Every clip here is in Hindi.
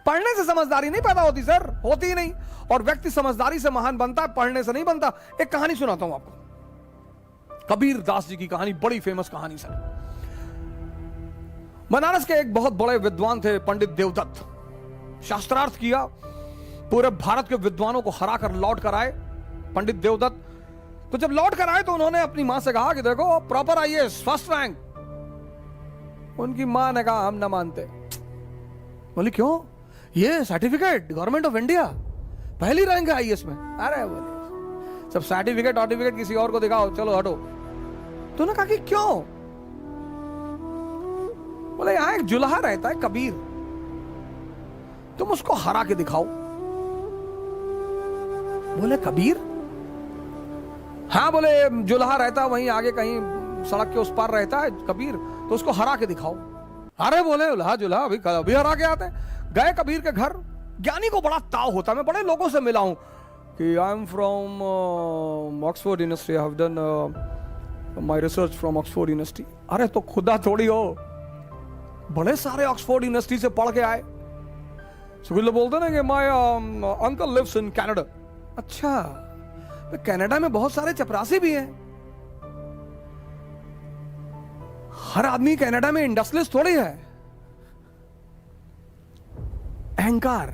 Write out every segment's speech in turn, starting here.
पढ़ने से समझदारी नहीं पैदा होती सर, होती ही नहीं। और व्यक्ति समझदारी से महान बनता है, पढ़ने से नहीं बनता। एक कहानी सुनाता हूं आपको, कबीर दास जी की कहानी, बड़ी फेमस कहानी सर। बनारस के एक बहुत बड़े विद्वान थे पंडित देवदत्त, शास्त्रार्थ किया, पूरे भारत के विद्वानों को हराकर लौट कर आए पंडित देवदत्त। तो जब लौट कर आए तो उन्होंने अपनी मां से कहा कि देखो प्रॉपर आईएएस फर्स्ट रैंक। उनकी मां ने कहा हम ना मानते। बोली क्यों? ये सर्टिफिकेट गवर्नमेंट ऑफ इंडिया, पहली रैंक है आईएएस में। अरे बोले सब सर्टिफिकेट किसी और को दिखाओ, चलो हटो। तो उन्होंने कहा कि क्यों? बोले यहां एक जुल्हा रहता है कबीर, तुम उसको हरा के दिखाओ। बोले कबीर? हाँ बोले जुल्हा रहता वहीं आगे कहीं सड़क के उस पार रहता है कबीर, तो उसको हरा के दिखाओ। अरे बोले जुल्हा अभी हरा के आते हैं। गए कबीर के घर। ज्ञानी को बड़ा ताव होता है, मैं बड़े लोगों से मिला हूं कि I am from Oxford university, I have done my research from Oxford university. अरे तो खुदा थोड़ी हो, बड़े सारे ऑक्सफोर्ड यूनिवर्सिटी से पढ़ के आए। सुखिल बोलते ना कि my uncle lives in Canada. अच्छा, कनाडा में बहुत सारे चपरासी भी हैं। हर आदमी कनाडा में इंडस्ट्रियलिस्ट थोड़ी है। अहंकार,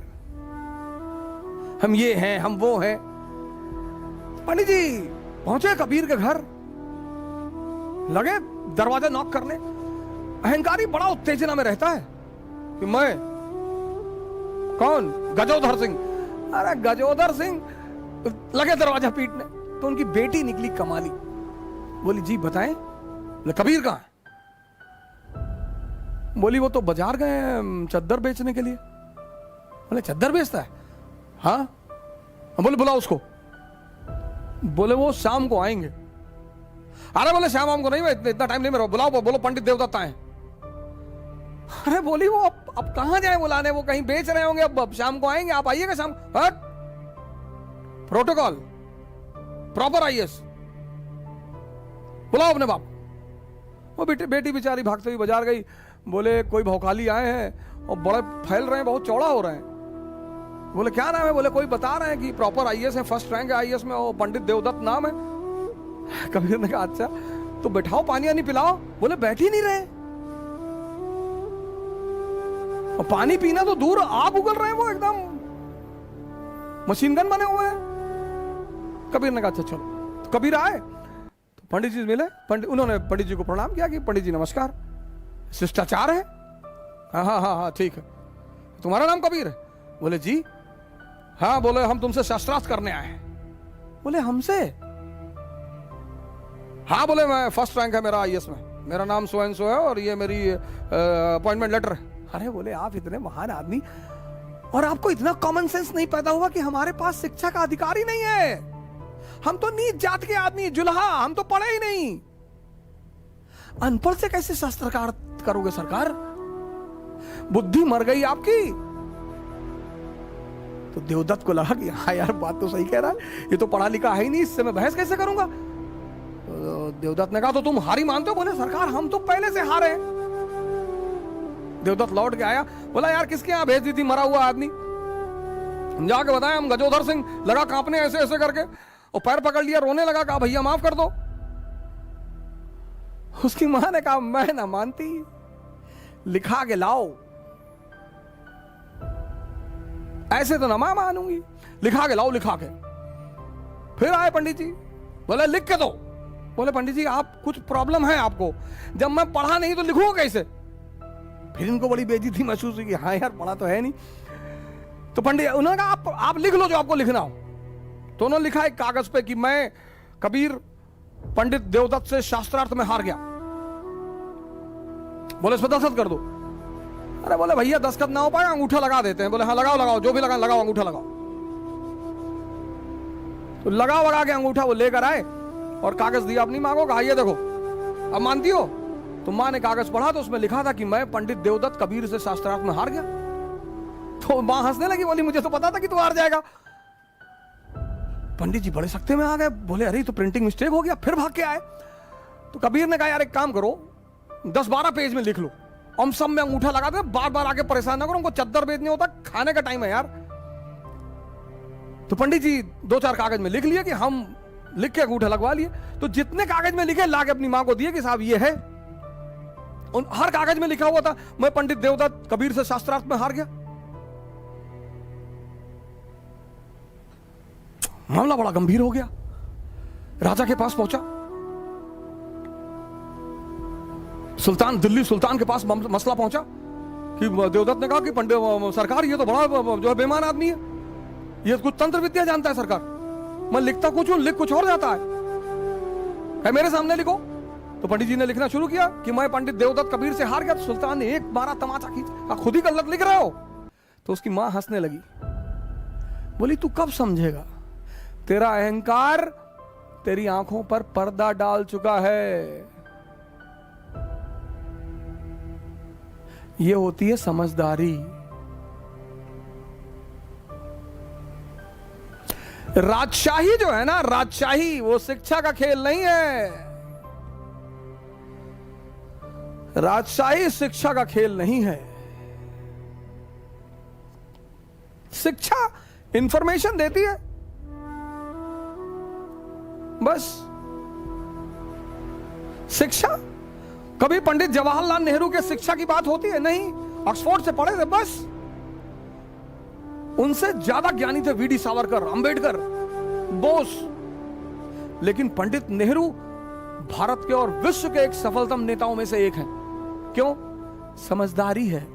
हम ये हैं, हम वो हैं। पंडित जी पहुंचे कबीर के घर, लगे दरवाजा नॉक करने। अहंकारी बड़ा उत्तेजना में रहता है कि मैं कौन? गजोधर सिंह। अरे गजोधर सिंह, लगे दरवाजा पीटने। तो उनकी बेटी निकली कमाली, बोली जी बताएं। बोले कबीर कहां है? बोली वो तो बाजार गए चद्दर बेचने के लिए। बोले चद्दर बेचता है? हाँ। बोले बुलाओ उसको। बोले वो शाम को आएंगे। अरे बोले शाम को नहीं, इतना टाइम नहीं मेरा, बुलाओ, बोलो पंडित देवदत्त आए। अरे बोली वो अब कहां जाए बुलाने, वो कहीं बेच रहे होंगे, अब शाम को आएंगे, आप आइएगा शाम। हट, प्रोटोकॉल, प्रॉपर आईएएस, बुलाओ अपने बाप। वो बेटी बेचारी भागते हुई बाजार गई। बोले कोई भौकाली आए हैं और बड़े फैल रहे हैं, बहुत चौड़ा हो रहे हैं। बोले क्या नाम है? बोले कोई बता रहे हैं कि प्रॉपर आईएएस है, फर्स्ट रैंक है आईएएस में, वो पंडित देवदत्त नाम है। कबीर ने कहा अच्छा तो बैठाओ, पानी वानी पिलाओ। बोले बैठ ही नहीं रहे, और पानी पीना तो दूर, आग उगल रहे हैं, वो एकदम मशीन गन बने हुए हैं। कबीर ने कहा अच्छा चलो। तो कबीर आए तो पंडित जी मिले। उन्होंने पंडित जी को प्रणाम किया कि पंडित जी नमस्कार, शिष्टाचार है। हाँ हाँ हाँ हाँ ठीक है। तुम्हारा नाम कबीर है? बोले जी। हाँ। बोले हम तुमसे शास्त्रार्थ करने आए हैं। बोले हमसे? हाँ। बोले मैं फर्स्ट रैंक है मेरा आईएएस में, मेरा नाम सो एंड सो है और ये मेरी अपॉइंटमेंट लेटर है। अरे बोले आप इतने महान आदमी और आपको इतना कॉमन सेंस नहीं पैदा हुआ कि हमारे पास शिक्षा का अधिकार ही नहीं है, हम तो नीच जात के आदमी, जुल्हा, हम तो पढ़े ही नहीं। अनपढ़ से कैसे शास्त्रकार करोगे सरकार? बुद्धि मर गई आपकी। तो देवदत्त को लगा कि हाँ यार बात तो सही कह रहा है, ये तो पढ़ा लिखा है ही नहीं, इससे मैं बहस कैसे करूंगा। तो देवदत्त ने कहा तो तुम हारी मानते हो? बोले सरकार हम तो पहले से हारे। देवदत्त लौट के आया, बोला यार किसके यहां भेज दी थी मरा हुआ आदमी? हम जाके बताया हम गजोधर सिंह। लगा कांपने ऐसे ऐसे करके और पैर पकड़ लिया, रोने लगा, कहा भैया माफ कर दो। उसकी मां ने कहा मैं ना मानती, लिखा के लाओ। ऐसे तो ना मैं मानूंगी, लिखा के लाओ। लिखा के फिर आए पंडित जी, बोले लिख के दो। बोले पंडित जी आप कुछ प्रॉब्लम है आपको, जब मैं पढ़ा नहीं तो लिखूंगा कैसे? फिर इनको बड़ी बेइज्जती महसूस हुई कि हाँ यार पढ़ा तो है नहीं। तो पंडित उन्होंने कहा आप लिख लो जो आपको लिखना हो। तो उन्होंने लिखा एक कागज पे कि मैं कबीर पंडित देवदत्त से शास्त्रार्थ में हार गया। बोले इस पर दस्तखत कर दो। अरे बोले भैया दस्तखत ना हो पाए, अंगूठा लगा देते हैं। बोले हाँ लगाओ लगाओ, जो भी लगा लगाओ, अंगूठा लगाओ। तो लगा के अंगूठा वो लेकर आए और कागज दिया अपनी मां को, कहा ये देखो अब मानती हो? तो मां ने कागज पढ़ा तो उसमें लिखा था कि मैं पंडित देवदत्त कबीर से शास्त्रार्थ में हार गया। तो मां हंसने लगी, बोली मुझे तो पता था कि तू हार जाएगा। पंडित जी बड़े सख्ते में आ गए, बोले अरे तो प्रिंटिंग मिस्टेक हो गया। फिर भाग के आए। तो कबीर ने कहा यार एक काम करो, 10-12 पेज में लिख लो। हम सब में अंगूठा लगाते, बार बार आके परेशान ना करो, उनको चद्दर बेचने होता, खाने का टाइम है यार। तो पंडित जी 2-4 कागज में लिख लिए कि हम लिख के अंगूठा लगवा लिए। तो जितने कागज में लिखे ला के अपनी मां को दिए कि साहब ये है। उन हर कागज में लिखा हुआ था मैं पंडित देवदत्त कबीर से शास्त्रार्थ में हार गया। मामला बड़ा गंभीर हो गया। राजा के पास पहुंचा, सुल्तान, दिल्ली सुल्तान के पास मसला पहुंचा कि देवदत्त ने कहा कि पंडित सरकार ये तो बड़ा जो है बेईमान आदमी है, ये कुछ तंत्र विद्या जानता है सरकार, मैं लिखता कुछ हूं, लिख कुछ और जाता है मेरे सामने लिखो। तो पंडित जी ने लिखना शुरू किया कि मैं पंडित देवदत्त कबीर से हार गया। तो सुल्तान ने एक मारा तमाचा खींचा, खुद ही गलत लिख रहे हो। तो उसकी मां हंसने लगी, बोली तू कब समझेगा, तेरा अहंकार तेरी आंखों पर पर्दा डाल चुका है। ये होती है समझदारी। राजशाही जो है ना, राजशाही वो शिक्षा का खेल नहीं है। राजशाही शिक्षा का खेल नहीं है। शिक्षा इंफॉर्मेशन देती है बस। शिक्षा कभी पंडित जवाहरलाल नेहरू के शिक्षा की बात होती है? नहीं, ऑक्सफोर्ड से पढ़े थे बस। उनसे ज्यादा ज्ञानी थे वीडी सावरकर, अंबेडकर, बोस। लेकिन पंडित नेहरू भारत के और विश्व के एक सफलतम नेताओं में से एक हैं। क्यों? समझदारी है।